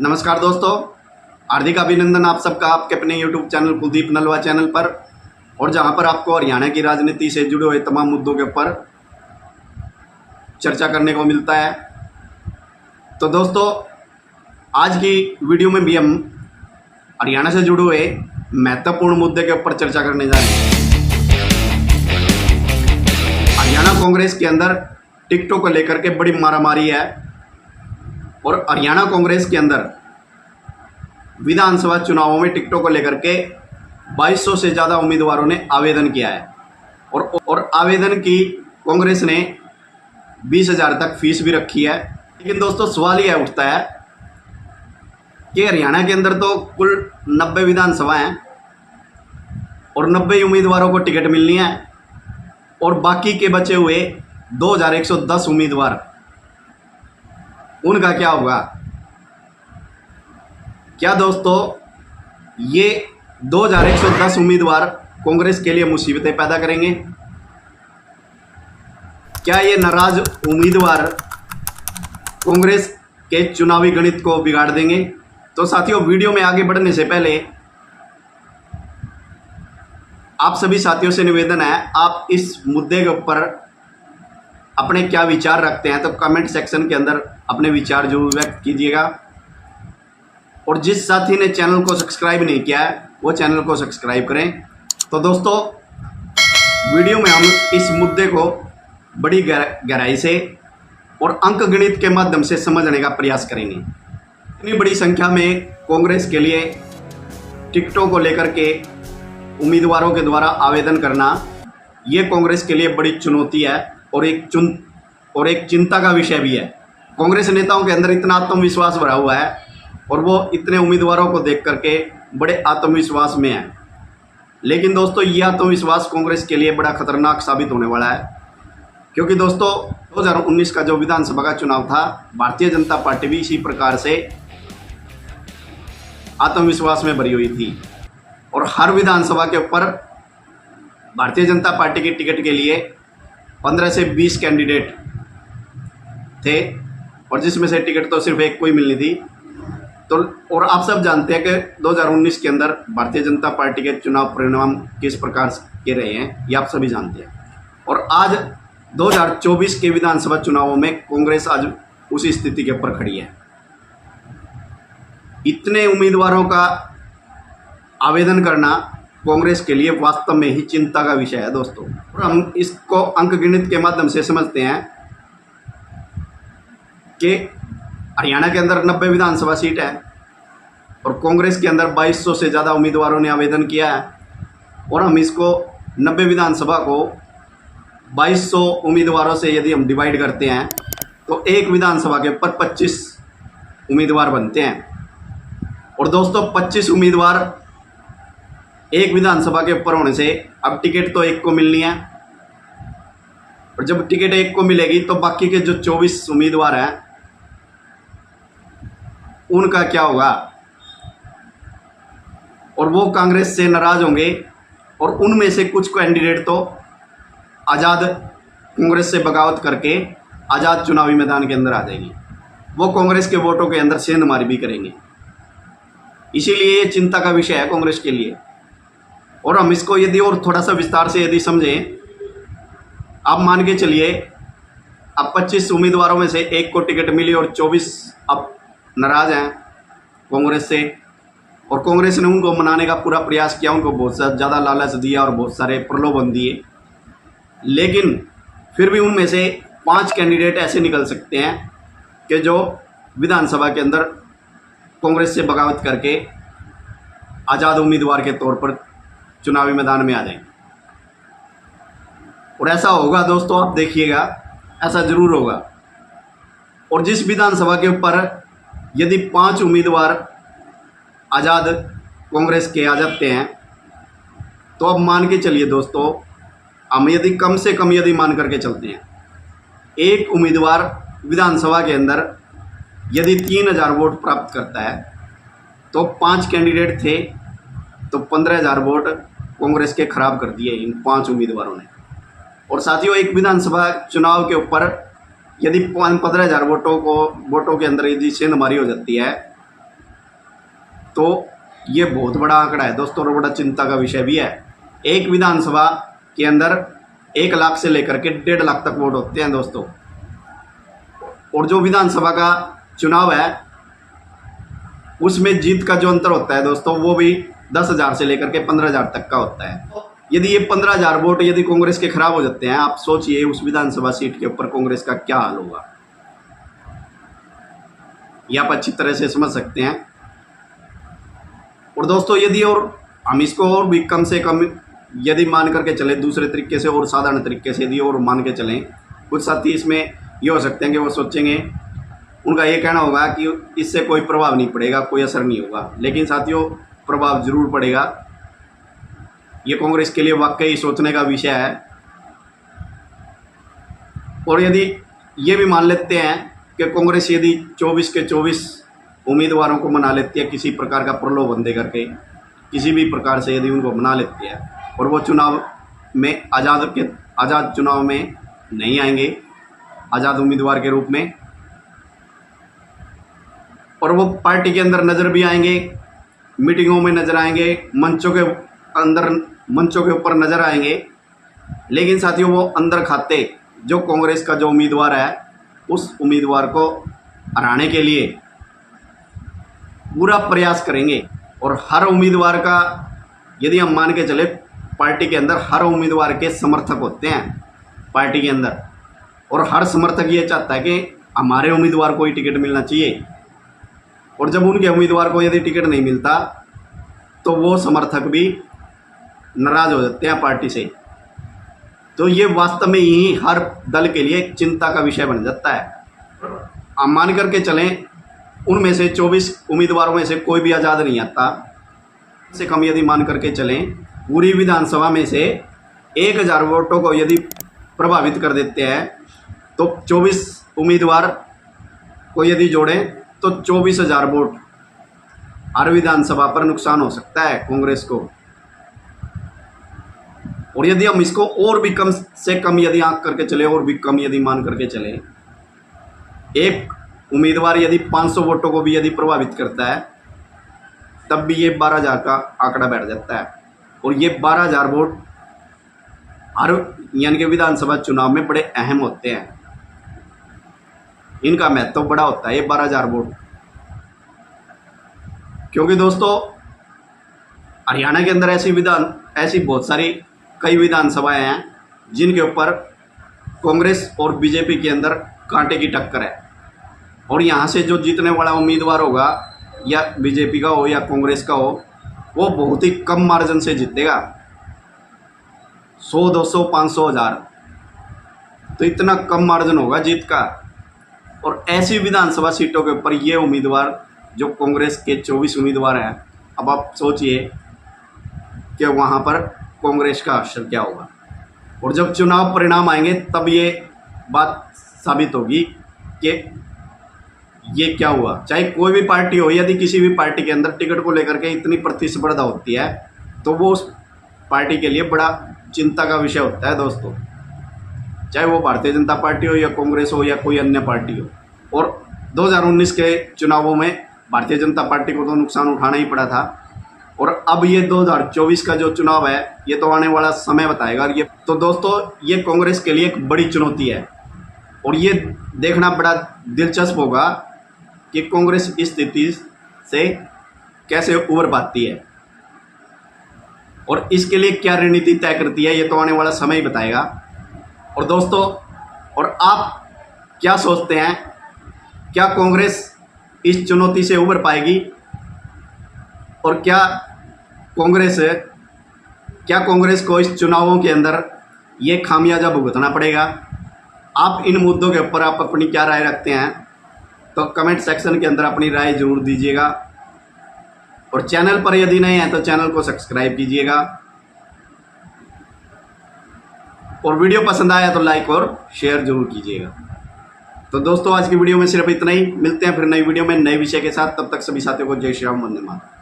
नमस्कार दोस्तों, हार्दिक अभिनंदन आप सबका आपके अपने YouTube channel Kuldeep Nalwa channel पर, और जहां पर आपको हरियाणा की राजनीति से जुड़े हुए तमाम मुद्दों के ऊपर चर्चा करने को मिलता है। तो दोस्तों, आज की वीडियो में भी हम हरियाणा से जुड़े हुए महत्वपूर्ण मुद्दे के ऊपर चर्चा करने जा रहे हैं। हरियाणा कांग्रेस के अंदर टिकटों को लेकर के बड़ी मारामारी है, और हरियाणा कांग्रेस के अंदर विधानसभा चुनावों में टिकटों को लेकर के 2200 से ज़्यादा उम्मीदवारों ने आवेदन किया है, और आवेदन की कांग्रेस ने 20,000 तक फीस भी रखी है। लेकिन दोस्तों, सवाल यह उठता है कि हरियाणा के अंदर तो कुल 90 विधानसभा हैं और 90 उम्मीदवारों को टिकट मिलनी है, और बाकी के बचे हुए 2110 उम्मीदवार, उनका क्या होगा? क्या दोस्तों ये 2110 उम्मीदवार कांग्रेस के लिए मुसीबतें पैदा करेंगे? क्या ये नाराज उम्मीदवार कांग्रेस के चुनावी गणित को बिगाड़ देंगे? तो साथियों, वीडियो में आगे बढ़ने से पहले आप सभी साथियों से निवेदन है, आप इस मुद्दे के ऊपर अपने क्या विचार रखते हैं तो कमेंट सेक्शन के अंदर अपने विचार जरूर व्यक्त कीजिएगा। और जिस साथी ने चैनल को सब्सक्राइब नहीं किया है वो चैनल को सब्सक्राइब करें। तो दोस्तों, वीडियो में हम इस मुद्दे को बड़ी गहराई से और अंक गणित के माध्यम से समझने का प्रयास करेंगे। इतनी बड़ी संख्या में कांग्रेस के लिए टिकटों को लेकर के उम्मीदवारों के द्वारा आवेदन करना, ये कांग्रेस के लिए बड़ी चुनौती है और एक चिंता का विषय भी है। कांग्रेस नेताओं के अंदर इतना आत्मविश्वास भरा हुआ है और वो इतने उम्मीदवारों को देख करके बड़े आत्मविश्वास में है। लेकिन दोस्तों, ये आत्मविश्वास कांग्रेस के लिए बड़ा खतरनाक साबित होने वाला है, क्योंकि दोस्तों 2019 का जो विधानसभा का चुनाव था, भारतीय जनता पार्टी भी इसी प्रकार से आत्मविश्वास में भरी हुई थी, और हर विधानसभा के ऊपर भारतीय जनता पार्टी की टिकट के लिए 15 से 20 कैंडिडेट थे, और जिसमें से टिकट तो सिर्फ एक को ही मिलनी थी। तो और आप सब जानते हैं कि 2019 के अंदर भारतीय जनता पार्टी के चुनाव परिणाम किस प्रकार के रहे हैं, ये आप सभी जानते हैं। और आज 2024 के विधानसभा चुनावों में कांग्रेस आज उसी स्थिति के ऊपर खड़ी है। इतने उम्मीदवारों का आवेदन करना कांग्रेस के लिए वास्तव में ही चिंता का विषय है दोस्तों। और हम इसको अंकगणित के माध्यम से समझते हैं कि हरियाणा के अंदर 90 विधानसभा सीट है और कांग्रेस के अंदर 2200 से ज़्यादा उम्मीदवारों ने आवेदन किया है, और हम इसको 90 विधानसभा को 2200 उम्मीदवारों से यदि हम डिवाइड करते हैं तो एक विधानसभा के ऊपर 25 उम्मीदवार बनते हैं। और दोस्तों, 25 उम्मीदवार एक विधानसभा के ऊपर होने से अब टिकट तो एक को मिलनी है, और जब टिकट एक को मिलेगी तो बाकी के जो 24 उम्मीदवार हैं उनका क्या होगा? और वो कांग्रेस से नाराज होंगे, और उनमें से कुछ कैंडिडेट तो आज़ाद कांग्रेस से बगावत करके आज़ाद चुनावी मैदान के अंदर आ जाएंगे। वो कांग्रेस के वोटों के अंदर सेंधमारी भी करेंगे। इसीलिए ये चिंता का विषय है कांग्रेस के लिए। और हम इसको यदि और थोड़ा सा विस्तार से यदि समझें, आप मान के चलिए अब 25 उम्मीदवारों में से एक को टिकट मिली और 24 अब नाराज़ हैं कांग्रेस से, और कांग्रेस ने उनको मनाने का पूरा प्रयास किया, उनको बहुत ज़्यादा लालच दिया और बहुत सारे प्रलोभन दिए। लेकिन फिर भी उनमें से 5 कैंडिडेट ऐसे निकल सकते हैं कि जो विधानसभा के अंदर कांग्रेस से बगावत करके आज़ाद उम्मीदवार के तौर पर चुनावी मैदान में आ जाएंगे। और ऐसा होगा दोस्तों, आप देखिएगा, ऐसा ज़रूर होगा। और जिस विधानसभा के ऊपर यदि 5 उम्मीदवार आज़ाद कांग्रेस के आ जाते हैं, तो अब मान के चलिए दोस्तों, हम यदि कम से कम यदि मान करके चलते हैं, एक उम्मीदवार विधानसभा के अंदर यदि 3000 वोट प्राप्त करता है, तो 5 कैंडिडेट थे तो 15,000 वोट कांग्रेस के खराब कर दिए इन 5 उम्मीदवारों ने। और साथियों, एक विधानसभा चुनाव के ऊपर यदि 15,000 वोटों के अंदर यदि सेंधमारी हो जाती है तो ये बहुत बड़ा आंकड़ा है दोस्तों और बड़ा चिंता का विषय भी है। एक विधानसभा के अंदर 1 लाख से लेकर के 1.5 लाख तक वोट होते हैं दोस्तों, और जो विधानसभा का चुनाव है उसमें जीत का जो अंतर होता है दोस्तों वो भी 10,000 से लेकर के 15,000 तक का होता है। यदि ये 15,000 वोट यदि कांग्रेस के खराब हो जाते हैं, आप सोचिए उस विधानसभा सीट के ऊपर कांग्रेस का क्या हाल होगा। ये आप अच्छी तरह से समझ सकते हैं। और दोस्तों यदि और हम इसको और भी कम से कम यदि मान करके चले दूसरे तरीके से और साधारण तरीके से यदि और मान के चलें, कुछ साथी इसमें ये हो सकते हैं कि वो सोचेंगे, उनका ये कहना होगा कि इससे कोई प्रभाव नहीं पड़ेगा, कोई असर नहीं होगा। लेकिन साथियों प्रभाव जरूर पड़ेगा। ये कांग्रेस के लिए वाकई सोचने का विषय है। और यदि ये भी मान लेते हैं कि कांग्रेस यदि 24 के 24 उम्मीदवारों को मना लेती है किसी प्रकार का प्रलोभन दे करके, किसी भी प्रकार से यदि उनको मना लेती है और वो चुनाव में आज़ाद चुनाव में नहीं आएंगे आज़ाद उम्मीदवार के रूप में, और वो पार्टी के अंदर नज़र भी आएंगे, मीटिंगों में नज़र आएंगे, मंचों के ऊपर नज़र आएंगे, लेकिन साथियों वो अंदर खाते जो कांग्रेस का जो उम्मीदवार है उस उम्मीदवार को हराने के लिए पूरा प्रयास करेंगे। और हर उम्मीदवार का यदि हम मान के चले, पार्टी के अंदर हर उम्मीदवार के समर्थक होते हैं पार्टी के अंदर, और हर समर्थक ये चाहता है कि हमारे उम्मीदवार को ही टिकट मिलना चाहिए। और जब उनके उम्मीदवार को यदि टिकट नहीं मिलता तो वो समर्थक भी नाराज़ हो जाते हैं पार्टी से। तो ये वास्तव में ही हर दल के लिए एक चिंता का विषय बन जाता है। हम मान करके चलें उनमें से 24 उम्मीदवारों में से कोई भी आज़ाद नहीं आता, से कम यदि मान करके चलें पूरी विधानसभा में से 1,000 वोटों को यदि प्रभावित कर देते हैं तो 24 उम्मीदवार को यदि जोड़ें तो 24,000 वोट हर विधानसभा पर नुकसान हो सकता है कांग्रेस को। और यदि हम इसको और भी कम से कम यदि आंक करके चले, और भी कम यदि मान करके चले, एक उम्मीदवार यदि 500 वोटों को भी यदि प्रभावित करता है तब भी ये 12,000 का आंकड़ा बैठ जाता है। और ये 12,000 वोट हर यानी कि विधानसभा चुनाव में बड़े अहम होते हैं, इनका महत्व तो बड़ा होता है ये 12,000 वोट। क्योंकि दोस्तों हरियाणा के अंदर ऐसी बहुत सारी कई विधानसभाएं हैं जिनके ऊपर कांग्रेस और बीजेपी के अंदर कांटे की टक्कर है, और यहाँ से जो जीतने वाला उम्मीदवार होगा, या बीजेपी का हो या कांग्रेस का हो, वो बहुत ही कम मार्जिन से जीतेगा, 100, 200, 500, 1000, तो इतना कम मार्जिन होगा जीत का। और ऐसी विधानसभा सीटों के ऊपर ये उम्मीदवार जो कांग्रेस के 24 उम्मीदवार हैं, अब आप सोचिए कि वहाँ पर कांग्रेस का असर क्या होगा। और जब चुनाव परिणाम आएंगे तब ये बात साबित होगी कि ये क्या हुआ। चाहे कोई भी पार्टी हो, यदि किसी भी पार्टी के अंदर टिकट को लेकर के इतनी प्रतिस्पर्धा होती है तो वो उस पार्टी के लिए बड़ा चिंता का विषय होता है दोस्तों, चाहे वो भारतीय जनता पार्टी हो या कांग्रेस हो या कोई अन्य पार्टी हो। और 2019 के चुनावों में भारतीय जनता पार्टी को तो नुकसान उठाना ही पड़ा था, और अब ये 2024 का जो चुनाव है ये तो आने वाला समय बताएगा। और ये तो दोस्तों ये कांग्रेस के लिए एक बड़ी चुनौती है, और ये देखना बड़ा दिलचस्प होगा कि कांग्रेस इस स्थिति से कैसे उबर पाती है और इसके लिए क्या रणनीति तय करती है, ये तो आने वाला समय ही बताएगा। और दोस्तों, और आप क्या सोचते हैं, क्या कांग्रेस इस चुनौती से उबर पाएगी, और क्या कांग्रेस को इस चुनावों के अंदर ये खामियाजा भुगतना पड़ेगा? आप इन मुद्दों के ऊपर आप अपनी क्या राय रखते हैं, तो कमेंट सेक्शन के अंदर अपनी राय जरूर दीजिएगा। और चैनल पर यदि नए हैं तो चैनल को सब्सक्राइब कीजिएगा, और वीडियो पसंद आया तो लाइक और शेयर जरूर कीजिएगा। तो दोस्तों आज की वीडियो में सिर्फ इतना ही, मिलते हैं फिर नई वीडियो में नए विषय के साथ। तब तक सभी साथियों को जय श्री राम, वंदे मातरम।